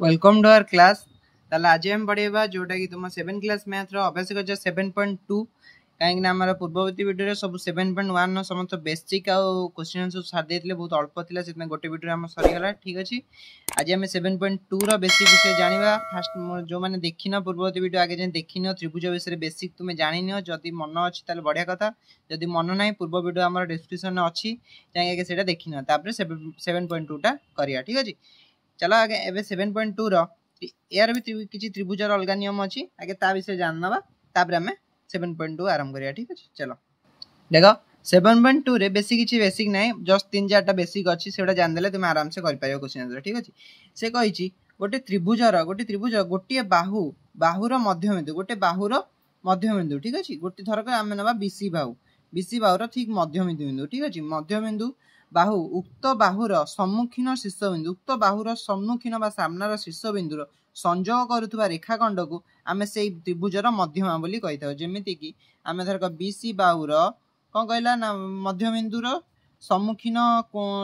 Welcome to our class. ताले आज हम पढ़ेबा जोटा कि तुम 7 क्लास मैथ रो अभ्यास कर 7.2 कहीं आमर पूर्ववर्ती वीडियो सब 7.1 नो समस्त बेसिक आ क्वेश्चन आंसर सार देथिले बहुत अल्प थिला सेतना गोटे वीडियो हम सरी गला। ठीक अछि, आज हम 7.2 रो बेसिक विषय जानिबा। फास्ट जो माने देखिनो पूर्ववर्ती वीडियो आगे जे देखिनो त्रिभुज विषय बेसिक तुमे जानिनो जदी मन अछि ताले बढ़िया कथा, जदी मन नाही पूर्व वीडियो हमर डिस्क्रिप्शन में अछि जाके के सेटा देखिनो तापर 7.2 टा करिया। ठीक अछि, चलो आगे एबे 7.2 रो यार भी किछि त्रिभुजर अलगा नियम अछि आगे ता विषय जाननबा तापर हमें 7.2 आरंभ करिया। ठीक अछि, चलो देखो 7.2 रे बेसिक नाही, जस्ट 3-4 टा बेसिक अछि सेटा जान देले तुम आराम से कर पारियो क्वेश्चन आंसर। ठीक अछि, से कहिछि गोटे त्रिभुज गोटे बाहुर मध्यबिंदु गोटे बाहुर मध्यबिंदु। ठीक अछि, गोटे थरक आमे नबा बीसी बाहुर ठीक मध्यबिंदु। ठीक अछि, मध्यबिंदु बाहु उक्त बाहुर सम्मुखीन शीर्षबिंदु उक्त बाहुर सम्मुखीन बा सामनार शीर्षबिंदुर संयोग करुवा रेखाखंड को आमे से त्रिभुजर मध्यमा बोली कहिथाउ। जेमिति कि आमे धरक बीसी बाहुर कौन कहला ना मध्यबिंदुर सम्मुखीन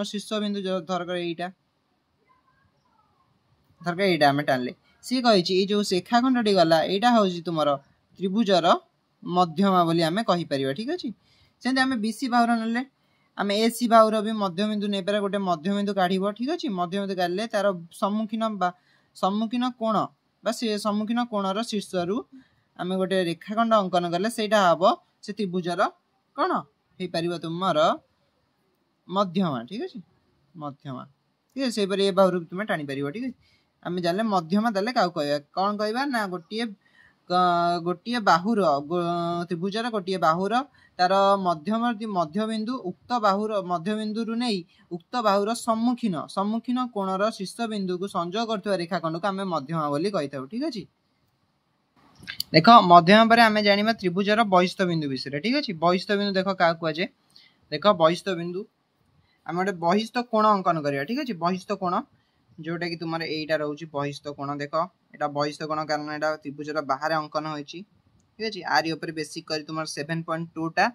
शीर्षबिंदु धरक एइटा आमे टानले सी कहिछि ए जो रेखाखंडटी गला एइटा होछि तुमर त्रिभुजर मध्यमा बोली आमे कहि परिबा। ठीक अछि, सेंति आमे बीसी बाहुर नले आमे एसी बाहुर भी मध्यबिंदु नै पारे गोटे मध्यबिंदु काढिबो। ठीक अछि, मध्यबिंदु काढले तार सम्मुखीन कोण बा से सम्मुखीन कोणर शीर्षरु आमे गोटे रेखाखंड अंकन करले सेटा हबो से त्रिभुजर कोण हे परिबो तुमर मध्यमा। ठीक अछि, मध्यमा। ठीक अछि, से परे ए बाहुर तुमे टाणी परिबो। ठीक अछि, आमे जानले मध्यमा दले काउ कहबा कोन कहबा ना गोटिए बाहुर त्रिभुजर गोटिए बाहुर तार मध्यबिंदु उक्त बाहुर मध्यबिंदु नै उक्त बाहुर सम्मुखीन कोणर शीर्षबिंदु को संयोग करथुवा रेखाखंड को आमे मध्यमा बोली कहिथाउ। ठीक अछि, देखो मध्यमा परे आमे जानिबा त्रिभुजर बहिस्थ बिंदु विषय। ठीक अछि, बहिस्थ बिंदु देखो का कुआजे, देखो बहिस्थ बिंदु आमे गोटे बहिस्थ कोण अंकन करिया। ठीक अछि, बहिस्थ कोण जोटा कि तुमर एइटा रहउची बहिस्थ कोण। देखो एटा बहिस्थ कोण कारण एटा त्रिभुजर बाहर अंकन होइची। ठीक अछि, आरि ऊपर बेसिक करी तुमर 7.2 टा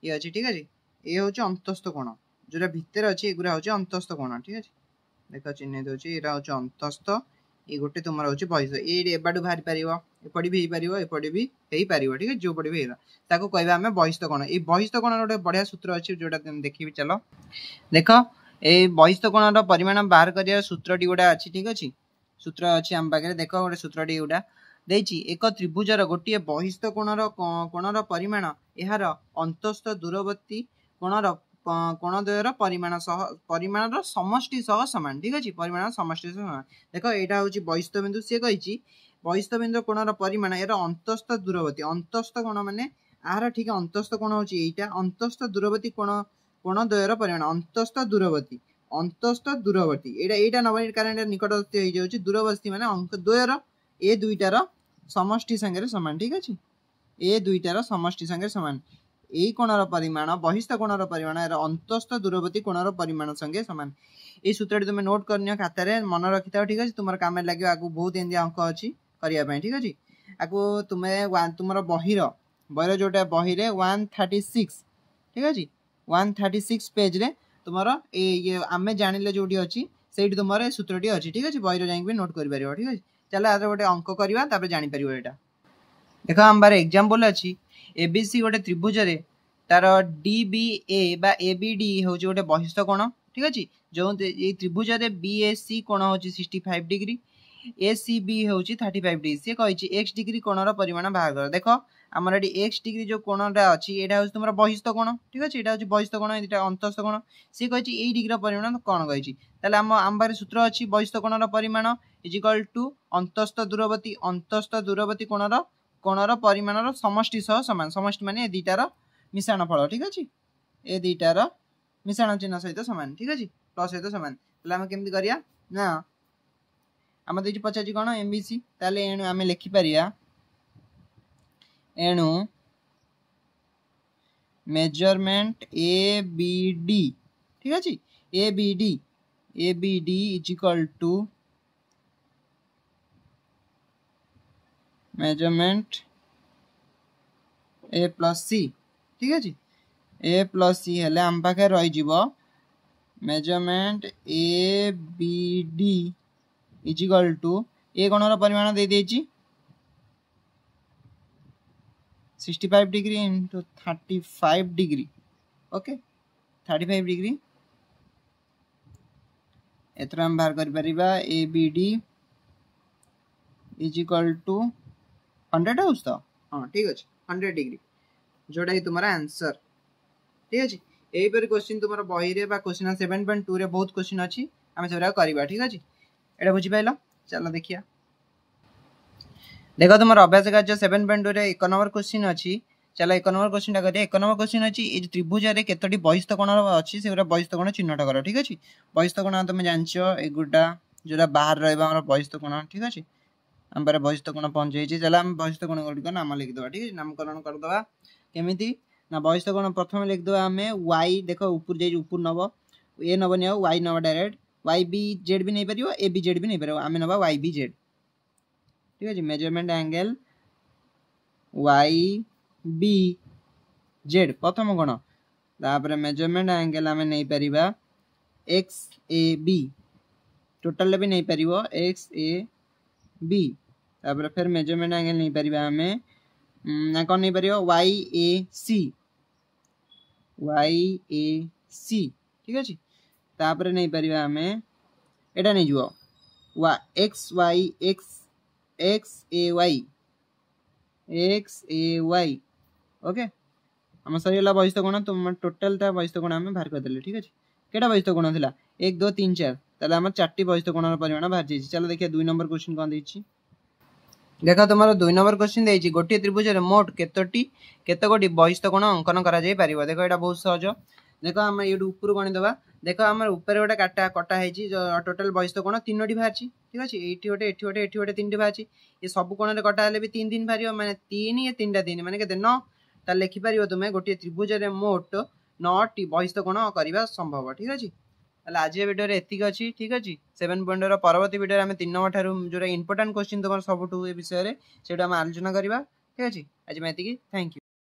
ये अछि। ठीक अछि, ए होची अंतस्थ कोण जोटा भितर अछि एगुरा होची अंतस्थ कोण। ठीक अछि, देखो चिन्ह दोची एटा होची अंतस्थ, ए गोटे तुमर होची बहिस्थ। ए एबाडू भारी परिबो, एपडी भी परिबो, एपडी भी हेई परिबो। ठीक अछि, जो पडी भी हेला ताको कहबा हमें बहिस्थ कोण। ए बहिस्थ कोण गोटे बढ़िया सूत्र अछि जोटा तुम देखिबि। चलो देखो ए बहिस्थ कोणर परिमाण बाहर करिया सूत्रटी गोटा अछि। ठीक अछि, सूत्र अछि हम पाखरे। देखो गोटे सूत्रटी गोटा देइछि एक त्रिभुजर गोटिए बहिस्थ कोणर परिमाण एहार अंतस्थ दूरवर्ती कोणद्वयर परिमाणर समष्टि सह समान। ठीक अछि, परिमाण समष्टि सह समान। देखो एटा होची बहिस्थ बिंदु, से कहिछि बहिस्थ बिंदु कोणर परिमाण एरा अंतस्थ कोण माने आहार ठीक अंतस्थ कोण होची एइटा अंतस्थ दूरवर्ती कोणद्वयर परिमाण अंतस्थ दूरवर्ती एइटा नबे कारण एटा निकटवर्ती होई जाउची। दूरवर्ती माने अंक द्वयर ए दुईटार समष्टि संगे समान। ठीक अछि, ए दुईटार समष्टि संगे समान। एई कोणर परिमाण बहिस्थ कोणर परिमाण एरा अंतस्थ दूरवर्ती कोणर परिमाण संगे समान। ए सूत्रटी तुमे नोट करनियो खातारे मन रखिताओ। ठीक अछि, तुमर काम लागियो आगु बहुत एंदी अंक अछि करिया पय। ठीक अछि, आगु तुमे तुमर बहिर जोटा बहिरे 136। ठीक अछि, 136 पेज रे तुमर ए आमे जानिले जोटी अछि सेठी तुमर ए सूत्रटी अछि। ठीक अछि, बहिर जाई भी नोट करि परिबो। ठीक अछि, चलो आरो गोटे अंक करिवा तापर जानि परिबो। एटा देखो हम बारे एग्जांपल अछि एबीसी गोटे त्रिभुज रे तार डीबीए बा एबीडी होची गोटे बहिस्थ कोण। ठीक अछि, जो ए त्रिभुज रे बीएसी कोण होची 65 डिग्री, एसीबी होची 35 डिग्री। से कहिछि x डिग्री कोणर परिमाण बाहर कर। देखो हमर एडी x डिग्री जो कोणटा अछि एटा होची तुमरा बहिस्थ कोण। ठीक अछि, एटा होची बहिस्थ कोण, एटा अंतस्थ कोण। से कहिछि ए डिग्री परिमाण कोण कहिछि, ताले हम बारे सूत्र अछि बहिस्थ कोणर परिमाण इक्वल टू अंतस्थ दूरवर्ती कोणर परिमाणर समष्टि सह समान। समष्टि माने ए दुईटार मिश्रण फल। ठीक अछि, ए दुईटार मिश्रण चिन्ह सहित समान। ठीक अछि, प्लस सहित समान। ताले हम केमति करिया ना हम देछि पचाछि कोण एमबीसी, ताले एनु आमे लिखि परिया एनु मेजरमेंट एबीडी। ठीक अछि, A B D is equal to measurement A plus C. ठीक अछि, ए प्लस सी हेले हम पाखे रहि जिवो measurement A B D is equal to A कोणर परिमाण दे देछि 65 degree into 35 degree okay 35 degree एथर हम बाहर कर परिबा A B D is equal to 100 हाउस तो हाँ ठीक अच्छे 100 डिग्री जोटा कि तुम्हारा आंसर ठीक अच्छे यही पर क्वेश्चन तुम बही रे बा क्वेश्चन 7.2 रे बहुत क्वेश्चन अच्छी आम से करवा ठीक अच्छे एटा बुझी पाइल चलो देखिया देख तुम अभ्यास कार्य 7.2 रे 1 नंबर क्वेश्चन अच्छी चलो 1 नंबर क्वेश्चन टा करिए 1 नंबर क्वेश्चन अच्छी ये त्रिभुज रे केतोटी बहिस्थ कोण अच्छी से बहिस्थ कोण चिन्हट कर ठीक अच्छे बहिस्थ कोण तुम जानछ एगुटा जोटा बाहर रहबा हमर बहिस्थ कोण ठीक अच्छे हम पर बहिस्थ कोण पहुंच जाइए चलो हम बहिस्थ कोण गुड़िक नाम लिखिदेवा ठीक है नामकरण करदे केमिति ना बहिस्थ कोण प्रथम लिखिदेवा आम वाई देख ऊपर जाइए ऊपर नब ए नबनी आउ वाई नब डायरेक्ट वाई बी जेड भी नहीं पार ए बी जेड भी नहीं पार आम नवा वाई बी जेड ठीक है measurement angle Y B Z प्रथम कोण तापर मेजरमेंट एंगल आम नहीं पारिबा एक्स ए बी टोटल भी नहीं पारिबो एक्स ए बी तापर फिर मेजरमेंट एंगल नहीं पारिबा आमे ना कौन नहीं पारिबो वाई ए सी ठीक अछि तापर नहीं पारिबा आमे एटा नहीं जुओ एक्स ए वाई ओके हम सरीला बहिस्थ कोण तुम टोटल ता बहिस्थ कोण आमे बाहर कर देले ठीक अछि केटा बहिस्थ कोण थिला 1 2 3 4 ताले हम 4टी बहिस्थ कोणर परिमाण बाहर जाइछि चलो देखिए 2 नंबर क्वेश्चन कोन दैछि देख तुम 2 नंबर क्वेश्चन दैछि गोटे त्रिभुज रे मोट केतगोटी बहिस्थ कोण अंकन करा जाय परिबो देखो एटा बहुत सहज देखो हम ये ऊपर गणि दबा देखो हमर ऊपर गोटे कटा है टोटल बहिस्थ कोण 3टी बाहरछि ठीक अछि एठी गोटे 3टी बाहरछि ये सब कोण रे कटा हले भी 3 दिन बाहरियो माने 3 ये 3टा 3 माने केते 9 ता लिखि परिबो तुमे गोटे त्रिभुज रे मोट 9टी बहिस्थ कोण करबा संभव ठीक अछि ताले आज वीडियो रे एतिक अछि ठीक अछि 7.0 परवर्ती वीडियो रे हम 3 नंबर थारु जोरा इंपोर्टेंट क्वेश्चन तुमर सबटू ए विषय रे सेटा हम आलोचना करबा ठीक अछि आज मैं एतिक थैंक यू।